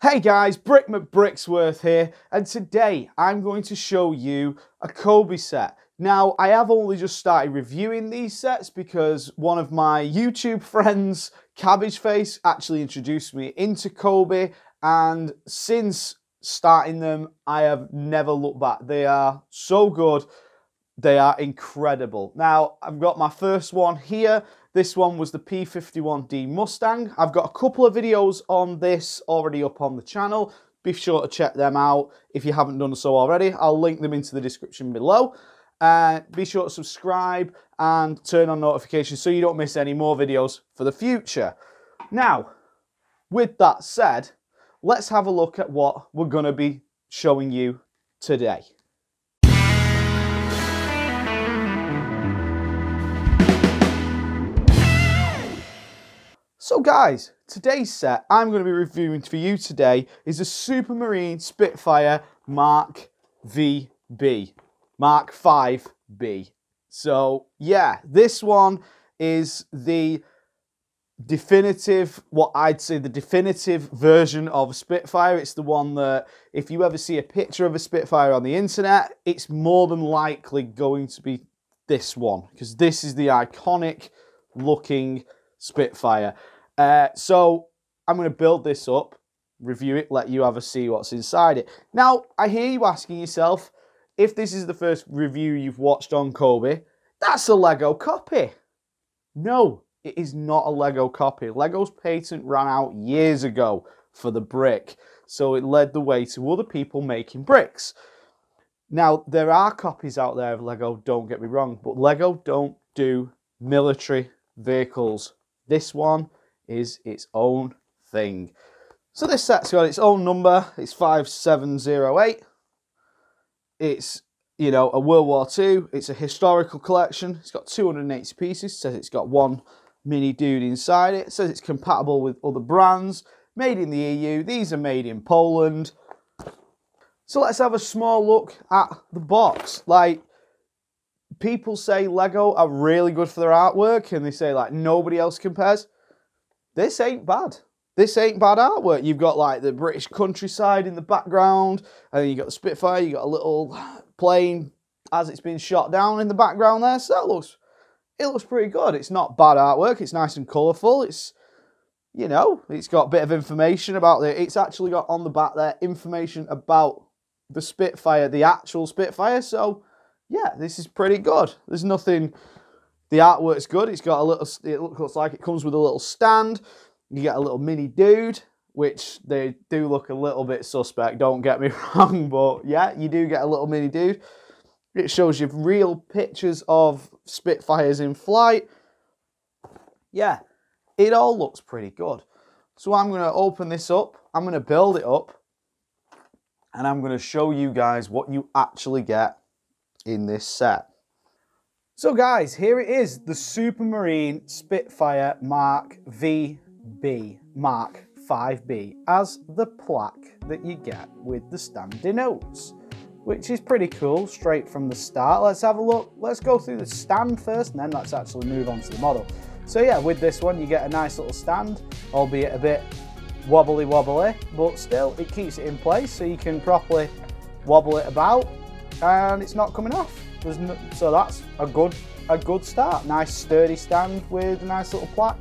Hey guys, McBricksworth here, and today I'm going to show you a Cobi set. Now, I have only just started reviewing these sets because one of my YouTube friends, Cabbage Face, actually introduced me into Cobi, and since starting them, I have never looked back. They are so good. They are incredible. Now, I've got my first one here. This one was the P51D Mustang. I've got a couple of videos on this already up on the channel. Be sure to check them out if you haven't done so already. I'll link them into the description below. Be sure to subscribe and turn on notifications so you don't miss any more videos for the future. Now, with that said, let's have a look at what we're going to be showing you today. So guys, today's set I'm going to be reviewing for you today is a Supermarine Spitfire Mark VB, Mark 5B. So yeah, this one is the definitive, what I'd say the definitive version of a Spitfire. It's the one that if you ever see a picture of a Spitfire on the internet, it's more than likely going to be this one, because this is the iconic looking Spitfire. So I'm going to build this up, review it, let you have a see what's inside it. Now, I hear you asking yourself, if this is the first review you've watched on Cobi, that's a Lego copy. No, it is not a Lego copy. Lego's patent ran out years ago for the brick, so it led the way to other people making bricks. Now, there are copies out there of Lego, don't get me wrong, but Lego don't do military vehicles. This one is its own thing. So this set's got its own number. It's 5708. It's, you know, a World War II. It's a historical collection. It's got 280 pieces. It says it's got one mini dude inside it. It says it's compatible with other brands. Made in the EU. These are made in Poland. So let's have a small look at the box. Like, people say Lego are really good for their artwork, and they say like nobody else compares. This ain't bad. This ain't bad artwork. You've got like the British countryside in the background, and then you got the Spitfire, you got a little plane as it's been shot down in the background there. So it looks pretty good. It's not bad artwork. It's nice and colourful. It's, you know, it's got a bit of information about it. It's actually got on the back there information about the Spitfire, the actual Spitfire. So yeah, this is pretty good. There's nothing. The artwork's good. It's got a little. It looks like it comes with a little stand. You get a little mini dude, which they do look a little bit suspect. Don't get me wrong, but yeah, you do get a little mini dude. It shows you real pictures of Spitfires in flight. Yeah, it all looks pretty good. So I'm going to open this up. I'm going to build it up, and I'm going to show you guys what you actually get in this set. So guys, here it is, the Supermarine Spitfire Mark VB, Mark 5B, as the plaque that you get with the stand denotes, which is pretty cool straight from the start. Let's have a look. Let's go through the stand first, and then let's actually move on to the model. So yeah, with this one, you get a nice little stand, albeit a bit wobbly, but still it keeps it in place so you can properly wobble it about, and it's not coming off. So that's a good start. Nice sturdy stand with a nice little plaque,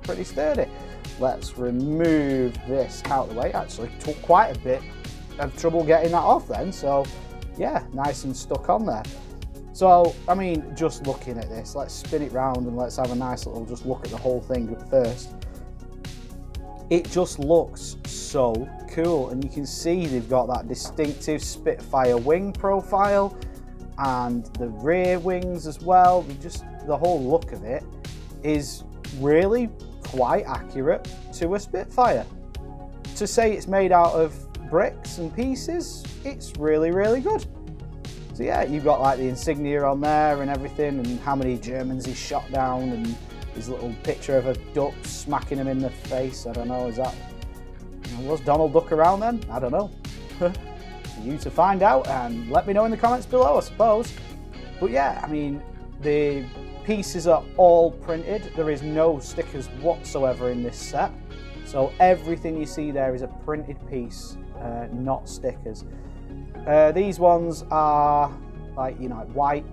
pretty sturdy. Let's remove this out of the way. Actually took quite a bit of trouble getting that off then, so yeah, nice and stuck on there. So I mean, just looking at this, let's spin it round and let's have a nice little just look at the whole thing first. It just looks so cool, and you can see they've got that distinctive Spitfire wing profile and the rear wings as well. Just the whole look of it is really quite accurate to a Spitfire. To say it's made out of bricks and pieces, it's really good. So yeah, you've got like the insignia on there and everything, and how many Germans he shot down, and his little picture of a duck smacking him in the face. I don't know, is that, was Donald Duck around then? I don't know. You to find out, and let me know in the comments below, I suppose. But yeah, I mean, the pieces are all printed. There is no stickers whatsoever in this set. So everything you see there is a printed piece, not stickers. These ones are like, you know, white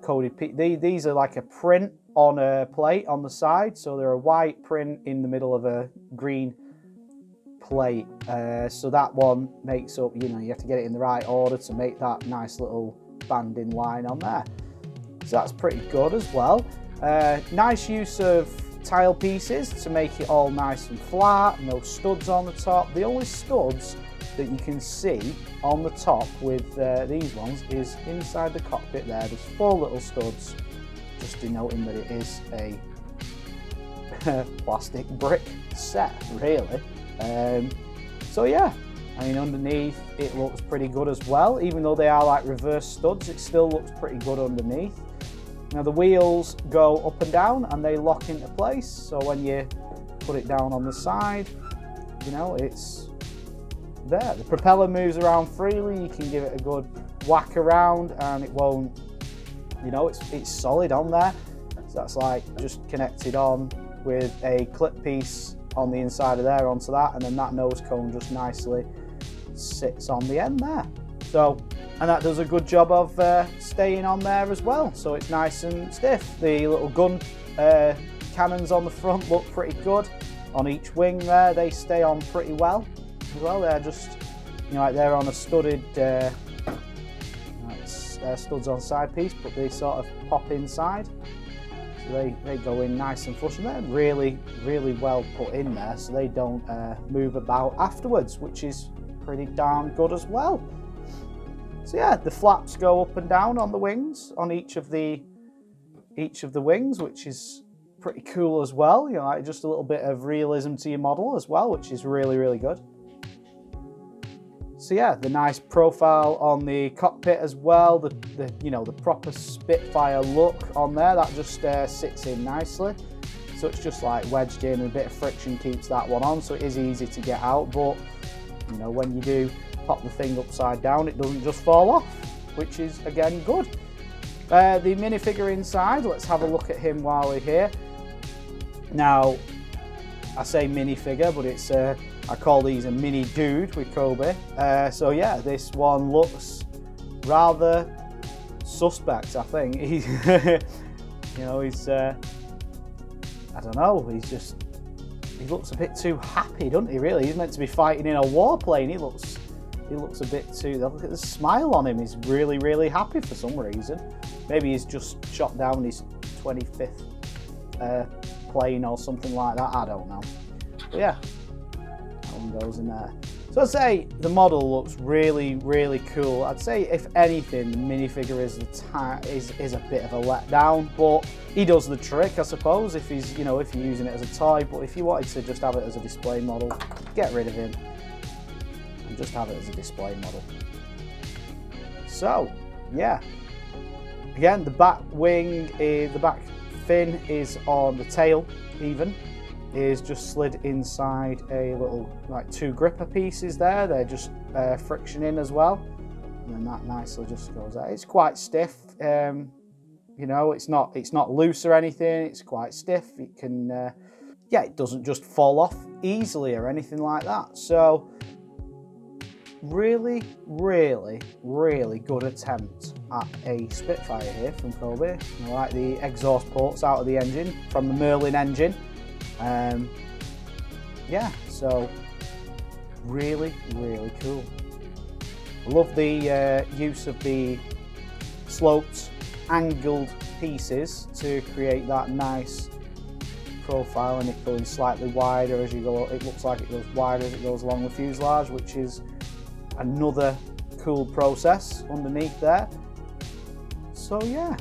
coated. These are like a print on a plate on the side. So they're a white print in the middle of a green plate. So that one makes up, you know, you have to get it in the right order to make that nice little banding line on there. So that's pretty good as well. Nice use of tile pieces to make it all nice and flat, no studs on the top. The only studs that you can see on the top with these ones is inside the cockpit there. There's 4 little studs, just denoting that it is a plastic brick set, really. So yeah, I mean, underneath it looks pretty good as well. Even though they are like reverse studs, it still looks pretty good underneath. Now the wheels go up and down and they lock into place, so when you put it down on the side, you know, it's there. The propeller moves around freely, you can give it a good whack around and it won't, you know, it's solid on there. So that's like just connected on with a clip piece on the inside of there onto that, and then that nose cone just nicely sits on the end there. So, and that does a good job of staying on there as well, so it's nice and stiff. The little gun cannons on the front look pretty good. On each wing there, they stay on pretty well as well. They're just, you know, like they're on a studded, studs on side piece, but they sort of pop inside. So they go in nice and flush, and they're really, really well put in there, so they don't move about afterwards, which is pretty darn good as well. So yeah, the flaps go up and down on the wings, on each of the wings, which is pretty cool as well. You know, like just a little bit of realism to your model as well, which is really, really good. So yeah, the nice profile on the cockpit as well. The you know, the proper Spitfire look on there, that just sits in nicely. So it's just like wedged in, and a bit of friction keeps that one on, so it is easy to get out. But you know, when you do pop the thing upside down, it doesn't just fall off, which is again good. The minifigure inside, let's have a look at him while we're here. Now, I say minifigure, but it's I call these a mini dude with Cobi. So yeah, this one looks rather suspect, I think. He's, you know, he's, I don't know, he looks a bit too happy, doesn't he, really? He's meant to be fighting in a warplane. He looks a bit too, look at the smile on him. He's really, really happy for some reason. Maybe he's just shot down his 25th plane or something like that, I don't know. But yeah, that one goes in there. So I'd say the model looks really, really cool. I'd say if anything, the minifigure is a bit of a letdown, but he does the trick, I suppose, if he's, you know, if you're using it as a toy. But if you wanted to just have it as a display model, get rid of him and just have it as a display model. So yeah, again, the back wing, the back fin is on the tail, even is just slid inside a little, like 2 gripper pieces there. They're just friction in as well, and then that nicely just goes out. It's quite stiff, you know, it's not loose or anything. It's quite stiff. It can yeah, it doesn't just fall off easily or anything like that. So really, really, really good attempt at a Spitfire here from Cobi. I like the exhaust ports out of the engine from the Merlin engine. Yeah, so really, really cool. I love the use of the sloped, angled pieces to create that nice profile, and it going slightly wider as you go. It looks like it goes wider as it goes along the fuselage, which is another cool process underneath there. So yeah,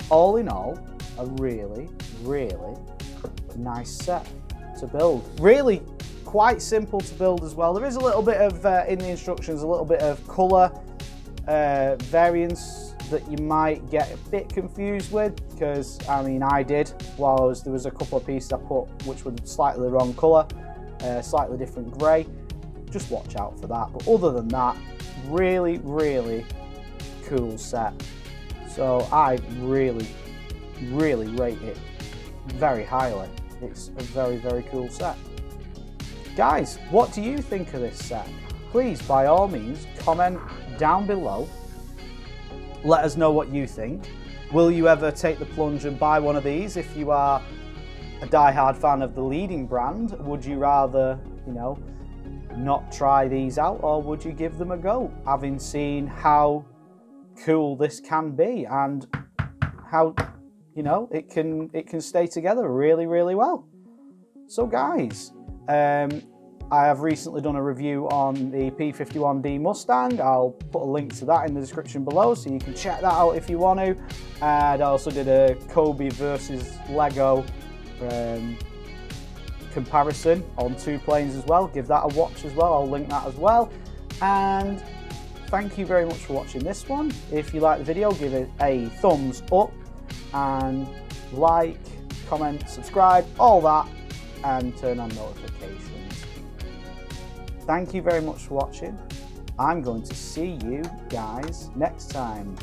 all in all, a really, really nice set to build. Really quite simple to build as well. There is a little bit of, in the instructions, a little bit of colour variance that you might get a bit confused with, because I mean I did, there was a couple of pieces I put which were slightly the wrong colour, slightly different grey. Just watch out for that. But other than that, really, really cool set. So I really, really rate it very highly. It's a very, very cool set. Guys, what do you think of this set? Please, by all means, comment down below. Let us know what you think. Will you ever take the plunge and buy one of these if you are a die-hard fan of the leading brand? Would you rather, you know, not try these out, or would you give them a go, having seen how cool this can be and how, you know, it can stay together really, really well? So guys, I have recently done a review on the P51D Mustang. I'll put a link to that in the description below, so you can check that out if you want to. And I also did a Cobi versus Lego comparison on 2 planes as well. Give that a watch as well. I'll link that as well. And thank you very much for watching this one. If you like the video, give it a thumbs up and like, comment, subscribe, all that, and turn on notifications. Thank you very much for watching. I'm going to see you guys next time.